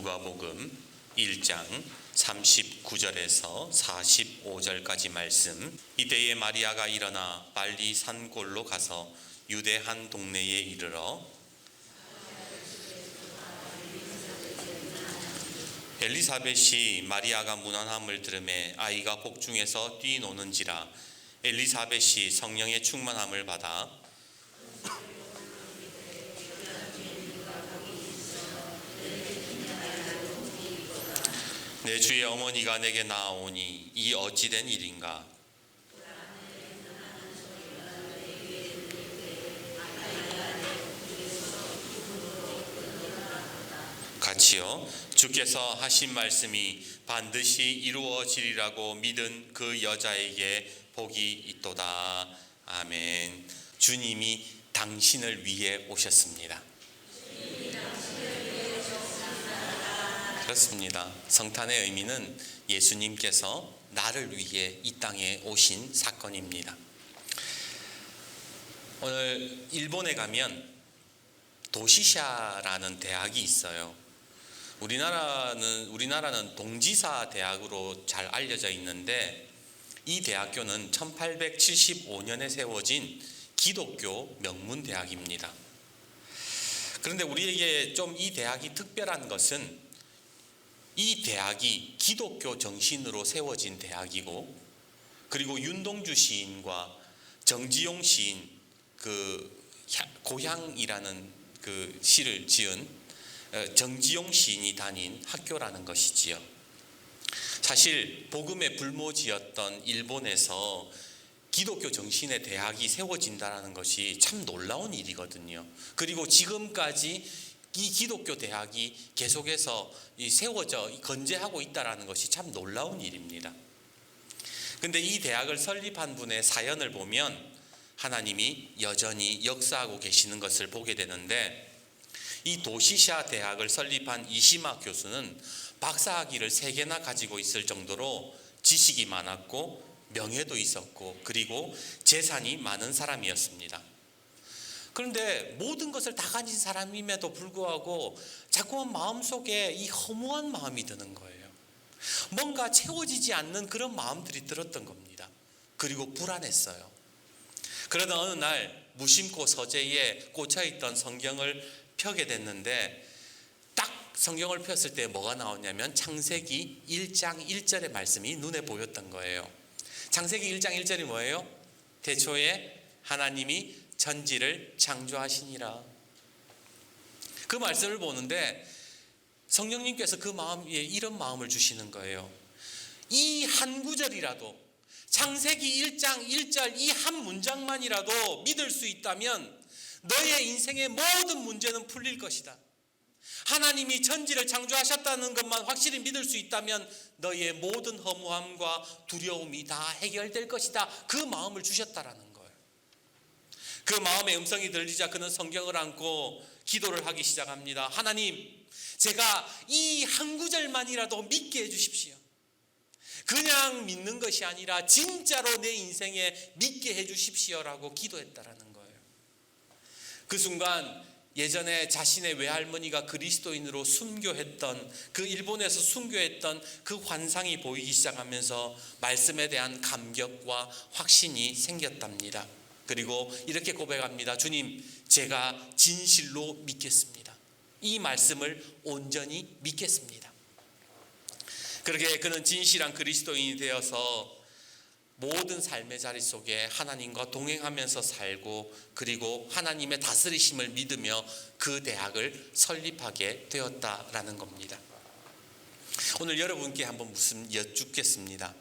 누가복음 1장 39절에서 45절까지 말씀. 이때에 마리아가 일어나 빨리 산골로 가서 유대 한 동네에 이르러 엘리사벳이 마리아가 문안함을 들으매 아이가 복중에서 뛰노는지라. 엘리사벳이 성령의 충만함을 받아 내 주의 어머니가 내게 나아오니 이 어찌된 일인가. 같이요. 주께서 하신 말씀이 반드시 이루어지리라고 믿은 그 여자에게 복이 있도다. 아멘. 주님이 당신을 위해 오셨습니다. 그렇습니다. 성탄의 의미는 예수님께서 나를 위해 이 땅에 오신 사건입니다. 오늘 일본에 가면 도시샤라는 대학이 있어요. 우리나라는 동지사 대학으로 잘 알려져 있는데, 이 대학교는 1875년에 세워진 기독교 명문 대학입니다. 그런데 우리에게 좀 이 대학이 특별한 것은 이 대학이 기독교 정신으로 세워진 대학이고, 그리고 윤동주 시인과 정지용 시인 그 고향이라는 그 시를 지은 정지용 시인이 다닌 학교라는 것이지요. 사실 복음의 불모지였던 일본에서 기독교 정신의 대학이 세워진다는 것이 참 놀라운 일이거든요. 그리고 지금까지 이 기독교 대학이 계속해서 세워져 건재하고 있다는 것이 참 놀라운 일입니다. 그런데 이 대학을 설립한 분의 사연을 보면 하나님이 여전히 역사하고 계시는 것을 보게 되는데, 이 도시샤 대학을 설립한 이시마 교수는 박사학위를 3개나 가지고 있을 정도로 지식이 많았고 명예도 있었고 그리고 재산이 많은 사람이었습니다. 그런데 모든 것을 다 가진 사람임에도 불구하고 자꾸만 마음속에 이 허무한 마음이 드는 거예요. 뭔가 채워지지 않는 그런 마음들이 들었던 겁니다. 그리고 불안했어요. 그러다 어느 날 무심코 서재에 꽂혀있던 성경을 펴게 됐는데, 딱 성경을 폈을 때 뭐가 나오냐면 창세기 1장 1절의 말씀이 눈에 보였던 거예요. 창세기 1장 1절이 뭐예요? 태초에 하나님이 천지를 창조하시니라. 그 말씀을 보는데 성령님께서 그 마음에 이런 마음을 주시는 거예요. 이 한 구절이라도, 창세기 1장 1절 이 한 문장만이라도 믿을 수 있다면 너의 인생의 모든 문제는 풀릴 것이다. 하나님이 천지를 창조하셨다는 것만 확실히 믿을 수 있다면 너의 모든 허무함과 두려움이 다 해결될 것이다. 그 마음을 주셨다라는 거예요. 그 마음의 음성이 들리자 그는 성경을 안고 기도를 하기 시작합니다. 하나님, 제가 이 한 구절만이라도 믿게 해주십시오. 그냥 믿는 것이 아니라 진짜로 내 인생에 믿게 해주십시오라고 기도했다라는 거예요. 그 순간 예전에 자신의 외할머니가 그리스도인으로 순교했던, 그 일본에서 순교했던 그 환상이 보이기 시작하면서 말씀에 대한 감격과 확신이 생겼답니다. 그리고 이렇게 고백합니다. 주님, 제가 진실로 믿겠습니다. 이 말씀을 온전히 믿겠습니다. 그렇게 그는 진실한 그리스도인이 되어서 모든 삶의 자리 속에 하나님과 동행하면서 살고, 그리고 하나님의 다스리심을 믿으며 그 대학을 설립하게 되었다라는 겁니다. 오늘 여러분께 한번 여쭙겠습니다.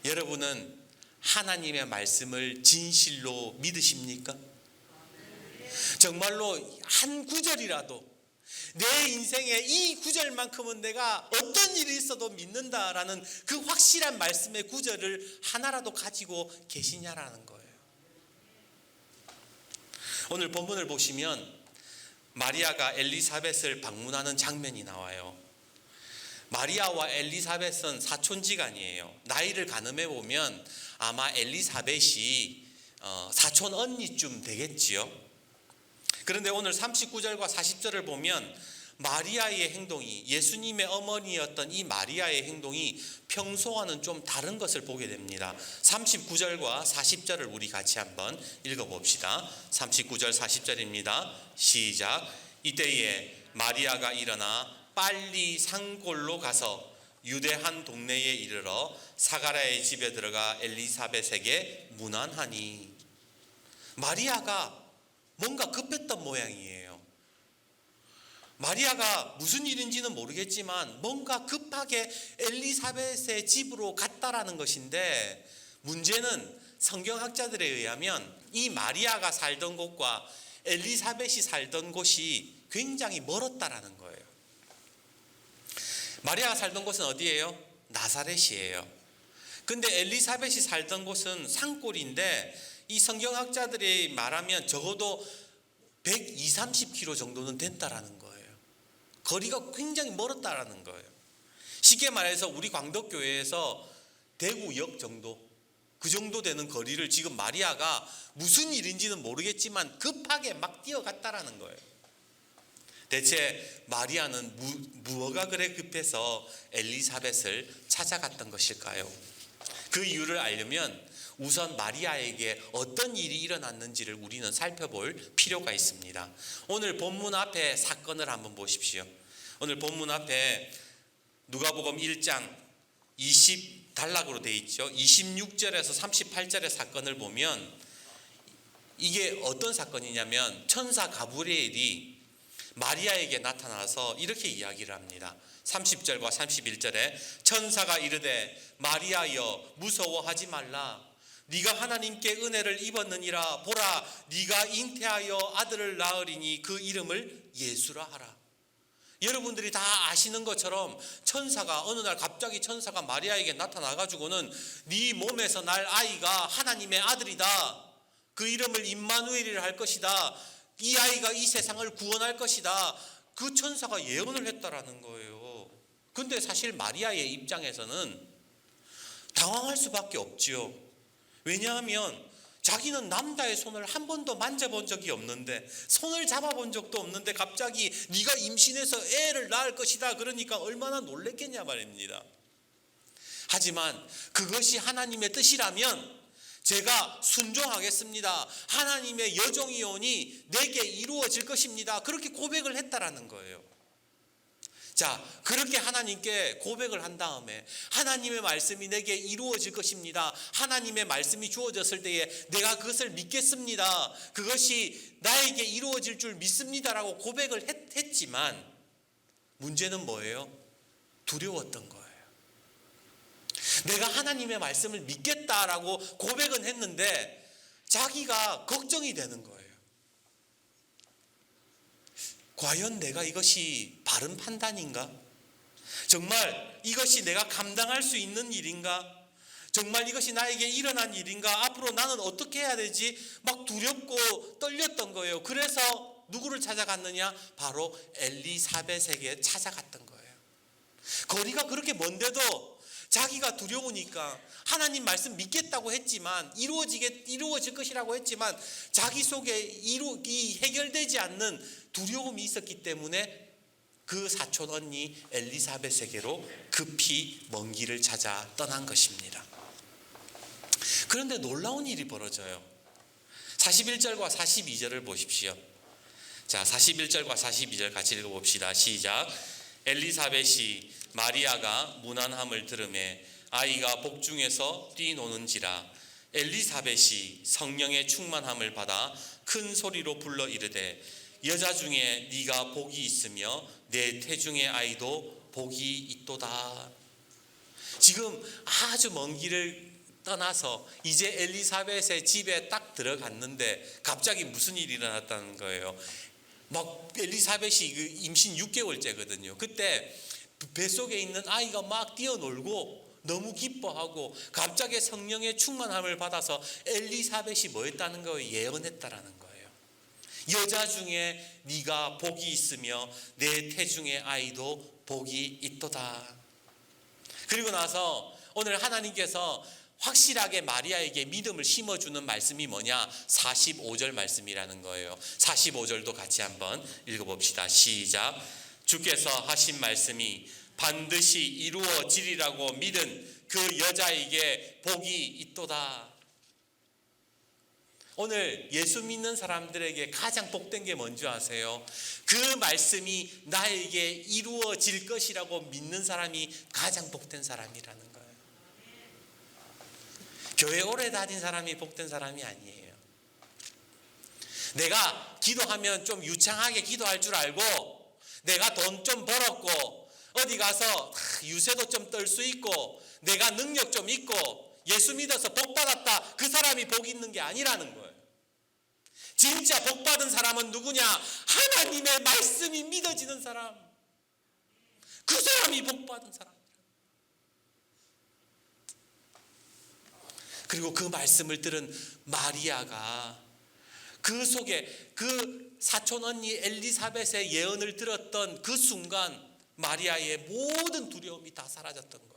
여러분은 하나님의 말씀을 진실로 믿으십니까? 정말로 한 구절이라도, 내 인생에 이 구절만큼은 내가 어떤 일이 있어도 믿는다라는 그 확실한 말씀의 구절을 하나라도 가지고 계시냐라는 거예요. 오늘 본문을 보시면 마리아가 엘리사벳을 방문하는 장면이 나와요. 마리아와 엘리사벳은 사촌지간이에요. 나이를 가늠해 보면 아마 엘리사벳이 사촌 언니쯤 되겠지요. 그런데 오늘 39절과 40절을 보면 마리아의 행동이, 예수님의 어머니였던 이 마리아의 행동이 평소와는 좀 다른 것을 보게 됩니다. 39절과 40절을 우리 같이 한번 읽어봅시다. 39절 40절입니다. 시작. 이때에 마리아가 일어나 빨리 산골로 가서 유대 한 동네에 이르러 사가랴의 집에 들어가 엘리사벳에게 문안하니. 마리아가 뭔가 급했던 모양이에요. 마리아가 무슨 일인지는 모르겠지만 뭔가 급하게 엘리사벳의 집으로 갔다라는 것인데, 문제는 성경학자들에 의하면 이 마리아가 살던 곳과 엘리사벳이 살던 곳이 굉장히 멀었다라는 거예요. 마리아가 살던 곳은 어디예요? 나사렛이에요. 근데 엘리사벳이 살던 곳은 산골인데, 이 성경학자들이 말하면 적어도 120, 30km 정도는 된다라는 거예요. 거리가 굉장히 멀었다라는 거예요. 쉽게 말해서 우리 광덕교회에서 대구역 정도, 그 정도 되는 거리를 지금 마리아가 무슨 일인지는 모르겠지만 급하게 막 뛰어갔다라는 거예요. 대체 마리아는 무엇가 그래 급해서 엘리사벳을 찾아갔던 것일까요? 그 이유를 알려면 우선 마리아에게 어떤 일이 일어났는지를 우리는 살펴볼 필요가 있습니다. 오늘 본문 앞에 사건을 한번 보십시오. 오늘 본문 앞에 누가복음 1장 20단락으로 되어 있죠. 26절에서 38절의 사건을 보면 이게 어떤 사건이냐면, 천사 가브리엘이 마리아에게 나타나서 이렇게 이야기를 합니다. 30절과 31절에 천사가 이르되 마리아여 무서워하지 말라. 네가 하나님께 은혜를 입었느니라. 보라, 네가 잉태하여 아들을 낳으리니 그 이름을 예수라 하라. 여러분들이 다 아시는 것처럼 천사가 어느 날 갑자기 천사가 마리아에게 나타나가지고는 네 몸에서 날 아이가 하나님의 아들이다. 그 이름을 임마누엘이라 할 것이다. 이 아이가 이 세상을 구원할 것이다. 그 천사가 예언을 했다라는 거예요. 근데 사실 마리아의 입장에서는 당황할 수밖에 없지요. 왜냐하면 자기는 남자의 손을 한 번도 만져본 적이 없는데, 손을 잡아본 적도 없는데 갑자기 네가 임신해서 애를 낳을 것이다 그러니까 얼마나 놀랬겠냐 말입니다. 하지만 그것이 하나님의 뜻이라면 제가 순종하겠습니다. 하나님의 여종이오니 내게 이루어질 것입니다. 그렇게 고백을 했다라는 거예요. 자, 그렇게 하나님께 고백을 한 다음에 하나님의 말씀이 내게 이루어질 것입니다. 하나님의 말씀이 주어졌을 때에 내가 그것을 믿겠습니다. 그것이 나에게 이루어질 줄 믿습니다라고 고백을 했지만 문제는 뭐예요? 두려웠던 거예요. 내가 하나님의 말씀을 믿겠다라고 고백은 했는데 자기가 걱정이 되는 거예요. 과연 내가 이것이 바른 판단인가? 정말 이것이 내가 감당할 수 있는 일인가? 정말 이것이 나에게 일어난 일인가? 앞으로 나는 어떻게 해야 되지? 막 두렵고 떨렸던 거예요. 그래서 누구를 찾아갔느냐? 바로 엘리사벳에게 찾아갔던 거예요. 거리가 그렇게 먼데도 자기가 두려우니까 하나님 말씀 믿겠다고 했지만 이루어질 것이라고 했지만 자기 속에 해결되지 않는 두려움이 있었기 때문에 그 사촌 언니 엘리사벳에게로 급히 먼 길을 찾아 떠난 것입니다. 그런데 놀라운 일이 벌어져요. 41절과 42절을 보십시오. 자, 41절과 42절 같이 읽어봅시다. 시작. 엘리사벳이 마리아가 문안함을 들으매 아이가 복중에서 뛰노는지라. 엘리사벳이 성령의 충만함을 받아 큰 소리로 불러 이르되 여자 중에 네가 복이 있으며 내 태중의 아이도 복이 있도다. 지금 아주 먼 길을 떠나서 이제 엘리사벳의 집에 딱 들어갔는데 갑자기 무슨 일이 일어났다는 거예요. 막 엘리사벳이 임신 6개월째거든요. 그때 뱃속에 있는 아이가 막 뛰어놀고 너무 기뻐하고 갑자기 성령의 충만함을 받아서 엘리사벳이 뭐 했다는 거예요? 예언했다라는 거예요. 여자 중에 네가 복이 있으며 내 태중의 아이도 복이 있도다. 그리고 나서 오늘 하나님께서 확실하게 마리아에게 믿음을 심어주는 말씀이 뭐냐? 45절 말씀이라는 거예요. 45절도 같이 한번 읽어봅시다. 시작. 주께서 하신 말씀이 반드시 이루어지리라고 믿은 그 여자에게 복이 있도다. 오늘 예수 믿는 사람들에게 가장 복된 게 뭔지 아세요? 그 말씀이 나에게 이루어질 것이라고 믿는 사람이 가장 복된 사람이라는 거예요. 교회 오래 다닌 사람이 복된 사람이 아니에요. 내가 기도하면 좀 유창하게 기도할 줄 알고, 내가 돈 좀 벌었고, 어디 가서 유세도 좀 떨 수 있고, 내가 능력 좀 있고, 예수 믿어서 복 받았다, 그 사람이 복 있는 게 아니라는 거예요. 진짜 복 받은 사람은 누구냐? 하나님의 말씀이 믿어지는 사람. 그 사람이 복 받은 사람. 그리고 그 말씀을 들은 마리아가 그 속에 그 사촌 언니 엘리사벳의 예언을 들었던 그 순간 마리아의 모든 두려움이 다 사라졌던 거예요.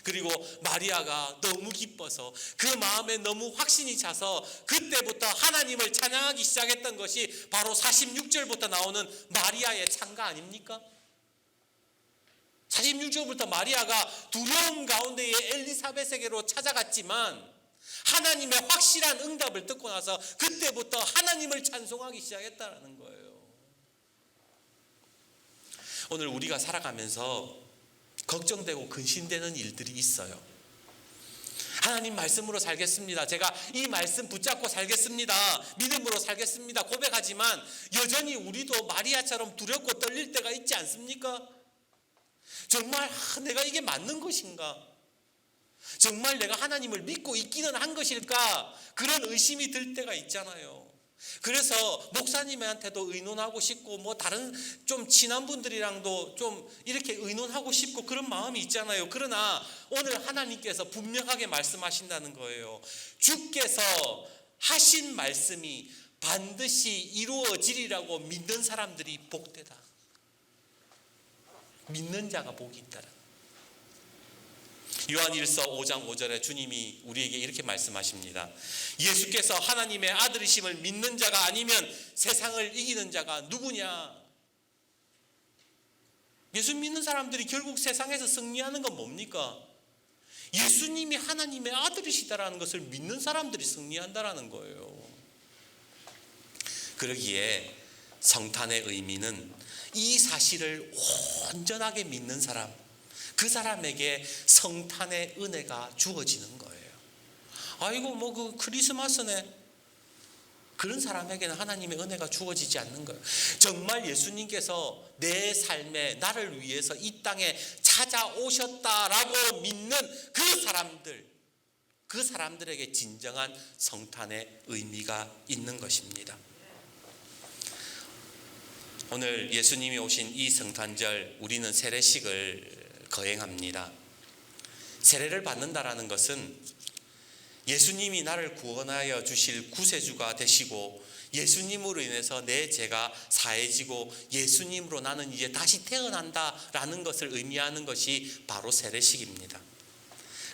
그리고 마리아가 너무 기뻐서 그 마음에 너무 확신이 차서 그때부터 하나님을 찬양하기 시작했던 것이 바로 46절부터 나오는 마리아의 찬가 아닙니까? 46절부터 마리아가 두려움 가운데에 엘리사벳에게로 찾아갔지만 하나님의 확실한 응답을 듣고 나서 그때부터 하나님을 찬송하기 시작했다는 거예요. 오늘 우리가 살아가면서 걱정되고 근심되는 일들이 있어요. 하나님 말씀으로 살겠습니다. 제가 이 말씀 붙잡고 살겠습니다. 믿음으로 살겠습니다. 고백하지만 여전히 우리도 마리아처럼 두렵고 떨릴 때가 있지 않습니까? 정말 내가 이게 맞는 것인가? 정말 내가 하나님을 믿고 있기는 한 것일까? 그런 의심이 들 때가 있잖아요. 그래서 목사님한테도 의논하고 싶고 뭐 다른 좀 친한 분들이랑도 좀 이렇게 의논하고 싶고 그런 마음이 있잖아요. 그러나 오늘 하나님께서 분명하게 말씀하신다는 거예요. 주께서 하신 말씀이 반드시 이루어지리라고 믿는 사람들이 복되다. 믿는 자가 복이 있다라. 요한일서 5장 5절에 주님이 우리에게 이렇게 말씀하십니다. 예수께서 하나님의 아들이심을 믿는 자가 아니면 세상을 이기는 자가 누구냐? 예수 믿는 사람들이 결국 세상에서 승리하는 건 뭡니까? 예수님이 하나님의 아들이시다라는 것을 믿는 사람들이 승리한다라는 거예요. 그러기에 성탄의 의미는 이 사실을 온전하게 믿는 사람, 그 사람에게 성탄의 은혜가 주어지는 거예요. 아이고 뭐 그 크리스마스네. 그런 사람에게는 하나님의 은혜가 주어지지 않는 거예요. 정말 예수님께서 내 삶에 나를 위해서 이 땅에 찾아오셨다라고 믿는 그 사람들에게 진정한 성탄의 의미가 있는 것입니다. 오늘 예수님이 오신 이 성탄절 우리는 세례식을 거행합니다. 세례를 받는다라는 것은 예수님이 나를 구원하여 주실 구세주가 되시고 예수님으로 인해서 내 죄가 사해지고 예수님으로 나는 이제 다시 태어난다라는 것을 의미하는 것이 바로 세례식입니다.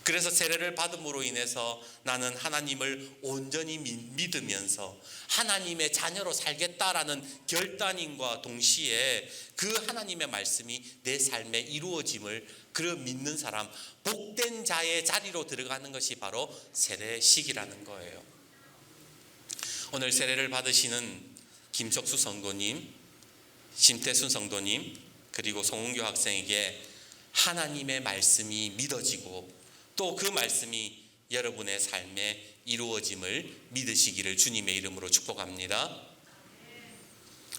그래서 세례를 받음으로 인해서 나는 하나님을 온전히 믿으면서 하나님의 자녀로 살겠다라는 결단임과 동시에 그 하나님의 말씀이 내 삶에 이루어짐을 그 믿는 사람, 복된 자의 자리로 들어가는 것이 바로 세례식이라는 거예요. 오늘 세례를 받으시는 김석수 성도님, 심태순 성도님, 그리고 송은교 학생에게 하나님의 말씀이 믿어지고 또 그 말씀이 여러분의 삶에 이루어짐을 믿으시기를 주님의 이름으로 축복합니다.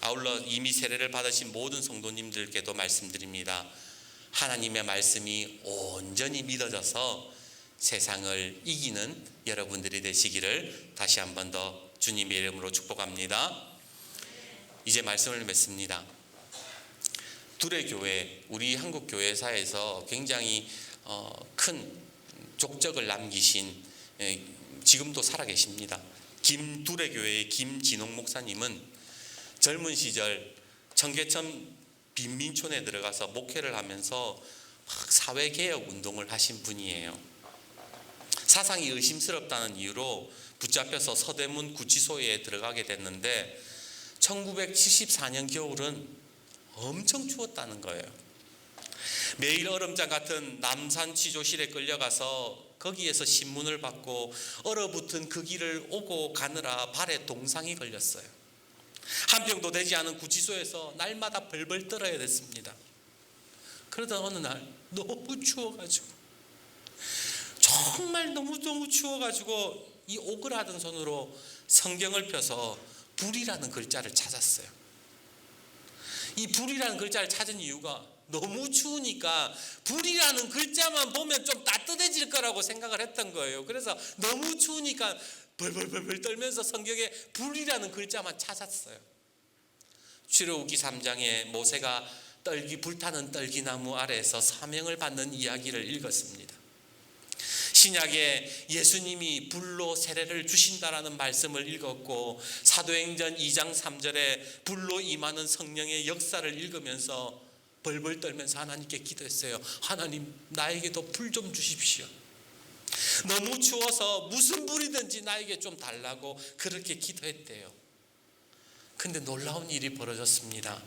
아울러 이미 세례를 받으신 모든 성도님들께도 말씀드립니다. 하나님의 말씀이 온전히 믿어져서 세상을 이기는 여러분들이 되시기를 다시 한 번 더 주님의 이름으로 축복합니다. 이제 말씀을 맺습니다. 두레교회, 우리 한국 교회사에서 굉장히 큰 족적을 남기신, 지금도 살아계십니다. 김두레교회의 김진홍 목사님은 젊은 시절 청계천 빈민촌에 들어가서 목회를 하면서 사회개혁 운동을 하신 분이에요. 사상이 의심스럽다는 이유로 붙잡혀서 서대문 구치소에 들어가게 됐는데 1974년 겨울은 엄청 추웠다는 거예요. 매일 얼음장 같은 남산 취조실에 끌려가서 거기에서 신문을 받고 얼어붙은 그 길을 오고 가느라 발에 동상이 걸렸어요. 한 평도 되지 않은 구치소에서 날마다 벌벌 떨어야 됐습니다. 그러던 어느 날 너무 추워가지고, 정말 너무 추워가지고 이 오그라든 손으로 성경을 펴서 불이라는 글자를 찾았어요. 이 불이라는 글자를 찾은 이유가 너무 추우니까 불이라는 글자만 보면 좀 따뜻해질 거라고 생각을 했던 거예요. 그래서 너무 추우니까 벌벌 떨면서 성경에 불이라는 글자만 찾았어요. 출애굽기 3장에 모세가 불타는 떨기나무 아래에서 사명을 받는 이야기를 읽었습니다. 신약에 예수님이 불로 세례를 주신다라는 말씀을 읽었고, 사도행전 2장 3절에 불로 임하는 성령의 역사를 읽으면서 벌벌 떨면서 하나님께 기도했어요. 하나님, 나에게도 불 좀 주십시오. 너무 추워서 무슨 불이든지 나에게 좀 달라고 그렇게 기도했대요. 근데 놀라운 일이 벌어졌습니다.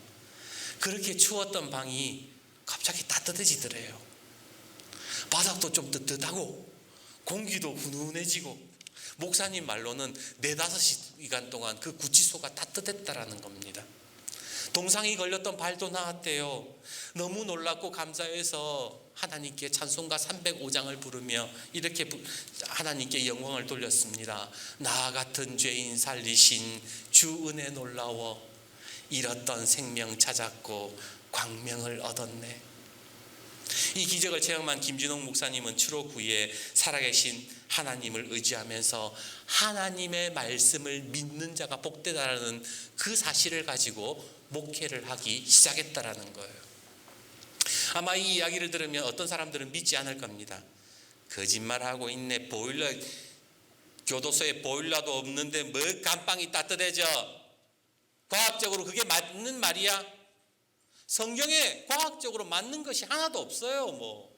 그렇게 추웠던 방이 갑자기 따뜻해지더래요. 바닥도 좀 뜨뜻하고 공기도 훈훈해지고, 목사님 말로는 4-5시간 동안 그 구치소가 따뜻했다라는 겁니다. 동상이 걸렸던 발도 나았대요. 너무 놀랍고 감사해서 하나님께 찬송가 305장을 부르며 이렇게 하나님께 영광을 돌렸습니다. 나 같은 죄인 살리신 주 은혜 놀라워, 잃었던 생명 찾았고 광명을 얻었네. 이 기적을 체험한 김진홍 목사님은 추록 후에 살아계신 하나님을 의지하면서 하나님의 말씀을 믿는 자가 복되다라는 그 사실을 가지고 목회를 하기 시작했다라는 거예요. 아마 이 이야기를 들으면 어떤 사람들은 믿지 않을 겁니다. 거짓말하고 있네. 교도소에 보일러도 없는데 뭐 감방이 따뜻해져. 과학적으로 그게 맞는 말이야? 성경에 과학적으로 맞는 것이 하나도 없어요.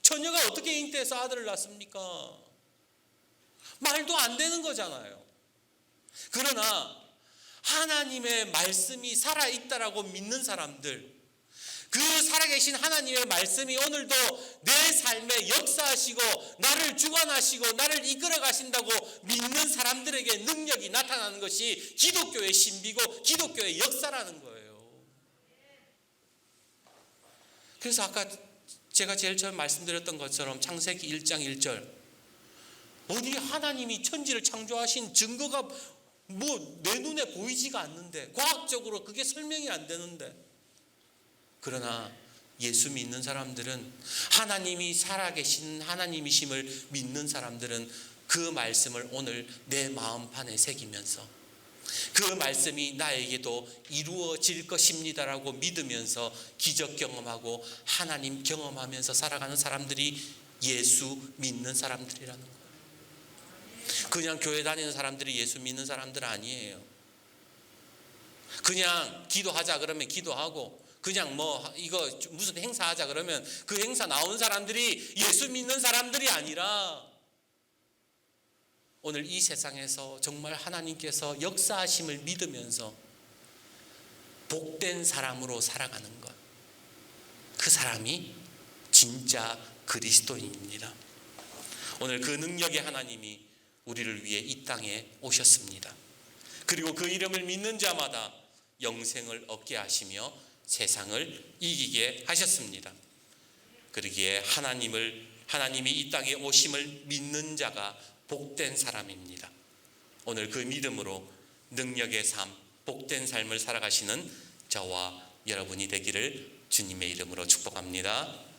처녀가 어떻게 잉태해서 아들을 낳습니까? 말도 안 되는 거잖아요. 그러나 하나님의 말씀이 살아있다라고 믿는 사람들, 그 살아계신 하나님의 말씀이 오늘도 내 삶에 역사하시고 나를 주관하시고 나를 이끌어 가신다고 믿는 사람들에게 능력이 나타나는 것이 기독교의 신비고 기독교의 역사라는 거예요. 그래서 아까 제가 제일 처음 말씀드렸던 것처럼 창세기 1장 1절, 어디 하나님이 천지를 창조하신 증거가 내 눈에 보이지가 않는데, 과학적으로 그게 설명이 안 되는데, 그러나 예수 믿는 사람들은, 하나님이 살아계신 하나님이심을 믿는 사람들은 그 말씀을 오늘 내 마음판에 새기면서 그 말씀이 나에게도 이루어질 것입니다라고 믿으면서 기적 경험하고 하나님 경험하면서 살아가는 사람들이 예수 믿는 사람들이라는 거예요. 그냥 교회 다니는 사람들이 예수 믿는 사람들 아니에요. 그냥 기도하자 그러면 기도하고, 그냥 이거 무슨 행사하자 그러면 그 행사 나온 사람들이 예수 믿는 사람들이 아니라, 오늘 이 세상에서 정말 하나님께서 역사하심을 믿으면서 복된 사람으로 살아가는 것, 그 사람이 진짜 그리스도인입니다. 오늘 그 능력의 하나님이 우리를 위해 이 땅에 오셨습니다. 그리고 그 이름을 믿는 자마다 영생을 얻게 하시며 세상을 이기게 하셨습니다. 그러기에 하나님이 이 땅에 오심을 믿는 자가 복된 사람입니다. 오늘 그 믿음으로 능력의 삶, 복된 삶을 살아가시는 저와 여러분이 되기를 주님의 이름으로 축복합니다.